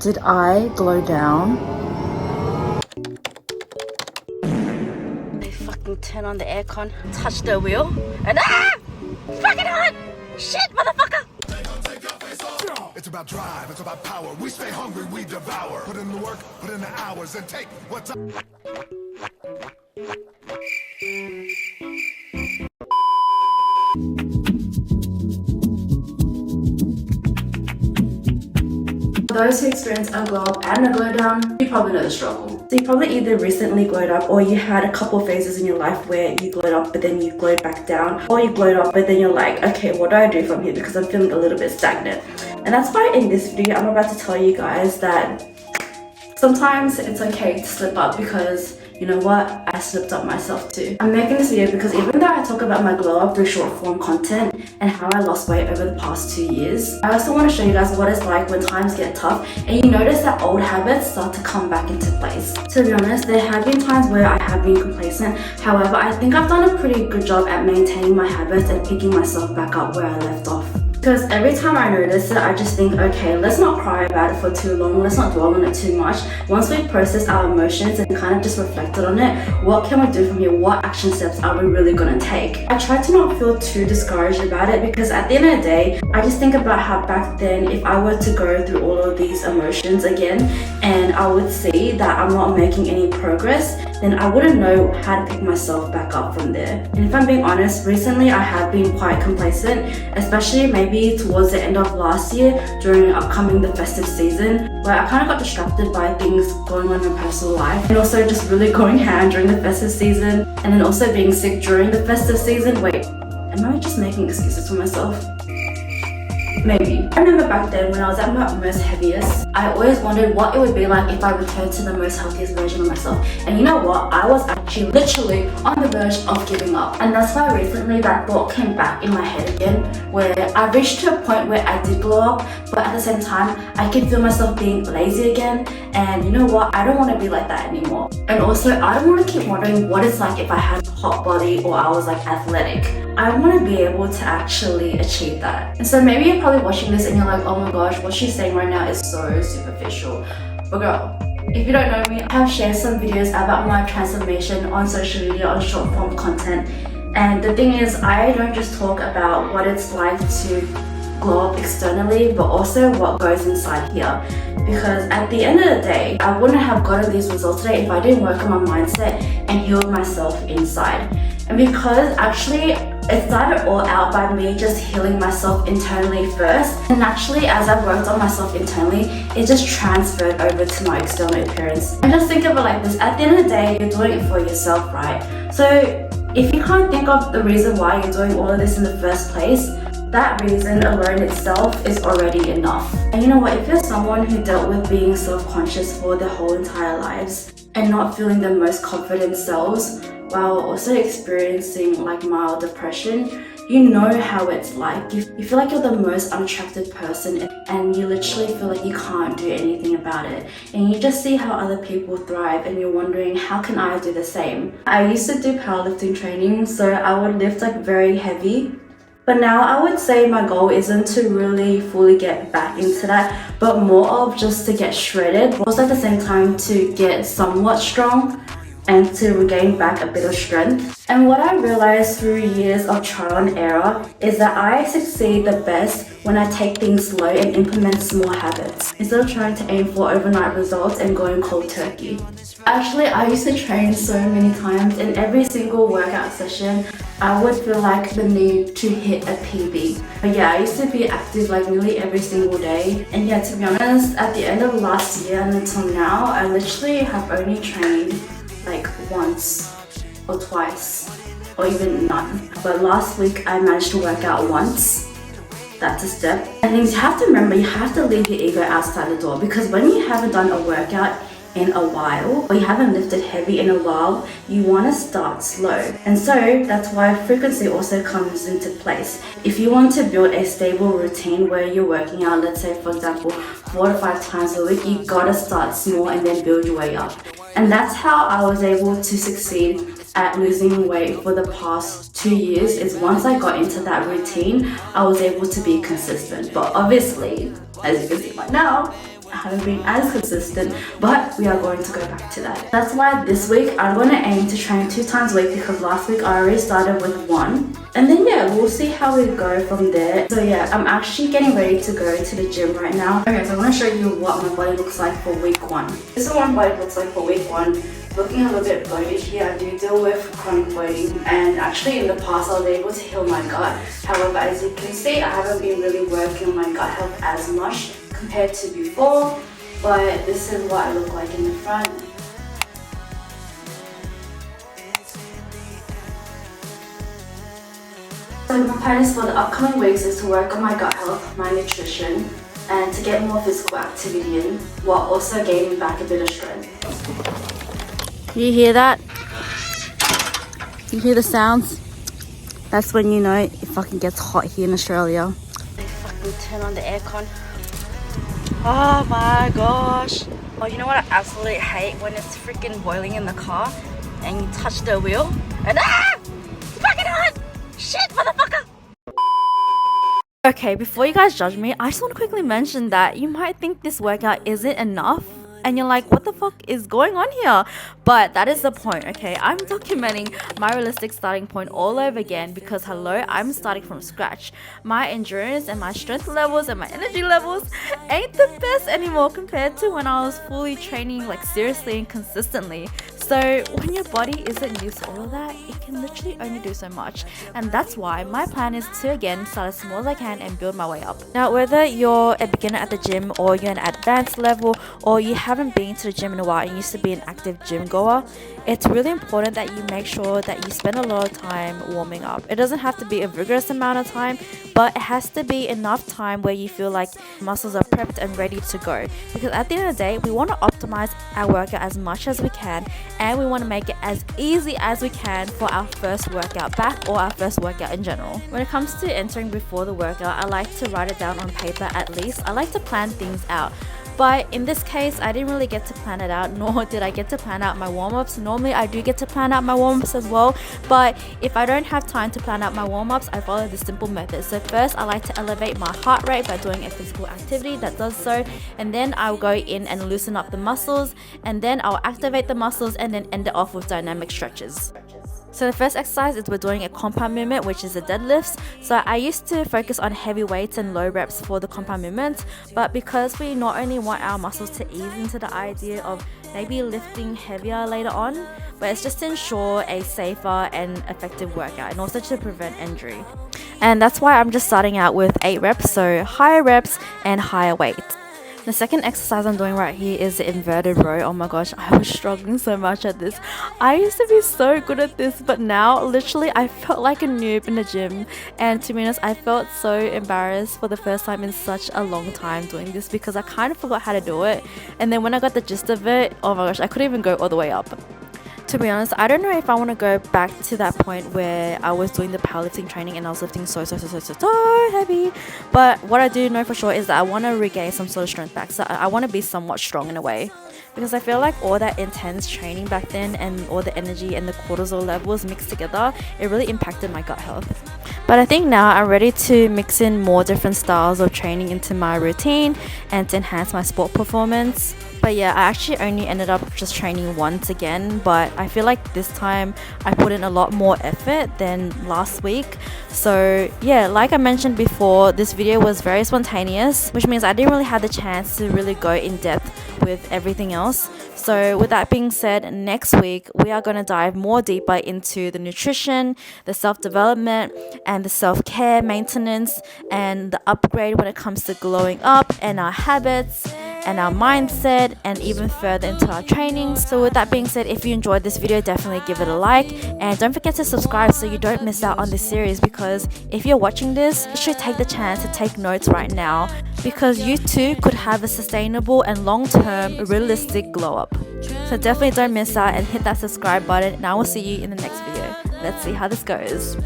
Did I glow down? They fucking turn on the aircon, touch the wheel, and fucking hot! Shit, motherfucker! It's about drive, it's about power. We stay hungry, we devour. Put in the work, put in the hours, and take what's up. Those who experience a glow up and a glow down, you probably know the struggle. So you probably either recently glowed up, or you had a couple phases in your life where you glowed up but then you glowed back down, or you glowed up but then you're like, okay, what do I do from here because I'm feeling a little bit stagnant. And that's why in this video I'm about to tell you guys that sometimes it's okay to slip up, because you know what, I slipped up myself too. I'm making this video because even though I talk about my glow up through short form content and how I lost weight over the past 2 years, I also want to show you guys what it's like when times get tough and you notice that old habits start to come back into place. To be honest, there have been times where I have been complacent. However, I think I've done a pretty good job at maintaining my habits and picking myself back up where I left off. Because every time I notice it, I just think, okay, let's not cry about it for too long, let's not dwell on it too much. Once we've processed our emotions and kind of just reflected on it, what can we do from here? What action steps are we really gonna take? I try to not feel too discouraged about it, because at the end of the day, I just think about how back then, if I were to go through all of these emotions again and I would see that I'm not making any progress, then I wouldn't know how to pick myself back up from there. And if I'm being honest, recently I have been quite complacent, especially maybe towards the end of last year during the festive season, where I kind of got distracted by things going on in my personal life, and also just really going ham during the festive season, and then also being sick during the festive season. Wait, am I just making excuses for myself? Maybe. I remember back then when I was at my most heaviest, I always wondered what it would be like if I returned to the most healthiest version of myself. And you know what? I was actually literally on the verge of giving up. And that's why recently that thought came back in my head again, where I reached to a point where I did blow up, but at the same time, I could feel myself being lazy again. And you know what? I don't want to be like that anymore. And also, I don't want to keep wondering what it's like if I had a hot body or I was like athletic. I want to be able to actually achieve that. And so maybe you're probably watching this and you're like, oh my gosh, what she's saying right now is so superficial. But girl, if you don't know me, I have shared some videos about my transformation on social media on short form content. And the thing is, I don't just talk about what it's like to glow up externally, but also what goes inside here. Because at the end of the day, I wouldn't have gotten these results today if I didn't work on my mindset and heal myself inside. And because actually it started all out by me just healing myself internally first, and naturally as I've worked on myself internally, it just transferred over to my external appearance. And just think of it like this, at the end of the day, you're doing it for yourself, right? So if you can't think of the reason why you're doing all of this in the first place, that reason alone itself is already enough. And you know what, if you're someone who dealt with being self-conscious for their whole entire lives and not feeling the most confident selves while also experiencing like mild depression, you know how it's like. You feel like you're the most unattractive person and you literally feel like you can't do anything about it. And you just see how other people thrive and you're wondering, how can I do the same? I used to do powerlifting training, so I would lift like very heavy. But now I would say my goal isn't to really fully get back into that, but more of just to get shredded, but also at the same time to get somewhat strong and to regain back a bit of strength. And what I realized through years of trial and error is that I succeed the best when I take things slow and implement small habits, instead of trying to aim for overnight results and going cold turkey. Actually, I used to train so many times, and every single workout session, I would feel like the need to hit a PB. But yeah, I used to be active like nearly every single day. And yeah, to be honest, at the end of last year and until now, I literally have only trained like once or twice or even none. But last week I managed to work out once. That's a step. And then you have to remember, you have to leave your ego outside the door, because when you haven't done a workout in a while, or you haven't lifted heavy in a while, you want to start slow. And so that's why frequency also comes into place. If you want to build a stable routine where you're working out, let's say for example 4 to 5 times a week, you gotta start small and then build your way up. And that's how I was able to succeed at losing weight for the past 2 years, is once I got into that routine, I was able to be consistent. But obviously, as you can see right now, haven't been as consistent, but we are going to go back to that. That's why this week I'm going to aim to train 2 times a week, because last week I already started with 1. And then yeah, we'll see how we go from there. So yeah, I'm actually getting ready to go to the gym right now. Okay, so I want to show you what my body looks like for week 1. This is what my body looks like for week 1. Looking a little bit bloated here. I do deal with chronic bloating, and actually in the past I was able to heal my gut. However, as you can see, I haven't been really working on my gut health as much compared to before, but this is what I look like in the front. So my plan is for the upcoming weeks is to work on my gut health, my nutrition, and to get more physical activity in, while also gaining back a bit of strength. You hear that? You hear the sounds? That's when you know it fucking gets hot here in Australia. They fucking turn on the aircon. Oh my gosh. Oh, you know what I absolutely hate? When it's freaking boiling in the car and you touch the wheel and it's fucking hot! Shit, motherfucker! Okay, before you guys judge me, I just want to quickly mention that you might think this workout isn't enough. And you're like, what the fuck is going on here? But that is the point, okay? I'm documenting my realistic starting point all over again, because hello, I'm starting from scratch. My endurance and my strength levels and my energy levels ain't the best anymore compared to when I was fully training, like seriously and consistently. So when your body isn't used to all of that, it can literally only do so much. And that's why my plan is to again start as small as I can and build my way up. Now, whether you're a beginner at the gym or you're an advanced level, or you haven't been to the gym in a while and used to be an active gym goer, it's really important that you make sure that you spend a lot of time warming up. It doesn't have to be a rigorous amount of time, but it has to be enough time where you feel like muscles are prepped and ready to go. Because at the end of the day, we want to optimize our workout as much as we can, and we want to make it as easy as we can for our first workout back, or our first workout in general. When it comes to entering before the workout, I like to write it down on paper at least. I like to plan things out. But in this case, I didn't really get to plan it out, nor did I get to plan out my warm-ups. Normally, I do get to plan out my warm-ups as well, but if I don't have time to plan out my warm-ups, I follow the simple method. So first, I like to elevate my heart rate by doing a physical activity that does so, and then I'll go in and loosen up the muscles, and then I'll activate the muscles, and then end it off with dynamic stretches. So the first exercise is we're doing a compound movement, which is the deadlifts. So I used to focus on heavy weights and low reps for the compound movements, but because we not only want our muscles to ease into the idea of maybe lifting heavier later on, but it's just to ensure a safer and effective workout, and also to prevent injury. And that's why I'm just starting out with 8 reps, so higher reps and higher weights. The second exercise I'm doing right here is the inverted row. Oh my gosh, I was struggling so much at this. I used to be so good at this, but now literally I felt like a noob in the gym. And to be honest, I felt so embarrassed for the first time in such a long time doing this, because I kind of forgot how to do it. And then when I got the gist of it, oh my gosh, I couldn't even go all the way up. To be honest, I don't know if I want to go back to that point where I was doing the powerlifting training and I was lifting so heavy. But what I do know for sure is that I want to regain some sort of strength back. So I want to be somewhat strong in a way, because I feel like all that intense training back then and all the energy and the cortisol levels mixed together, it really impacted my gut health. But I think now I'm ready to mix in more different styles of training into my routine and to enhance my sport performance. But yeah, I actually only ended up just training once again, but I feel like this time I put in a lot more effort than last week. So yeah, like I mentioned before, this video was very spontaneous, which means I didn't really have the chance to really go in depth with everything else. So with that being said, next week we are going to dive more deeper into the nutrition, the self-development, and the self-care maintenance, and the upgrade when it comes to glowing up, and our habits and our mindset, and even further into our training. So with that being said, if you enjoyed this video, definitely give it a like, and don't forget to subscribe so you don't miss out on this series, because if you're watching this, you should take the chance to take notes right now, because you too could have a sustainable and long-term realistic glow up. So definitely don't miss out and hit that subscribe button, and I will see you in the next video. Let's see how this goes.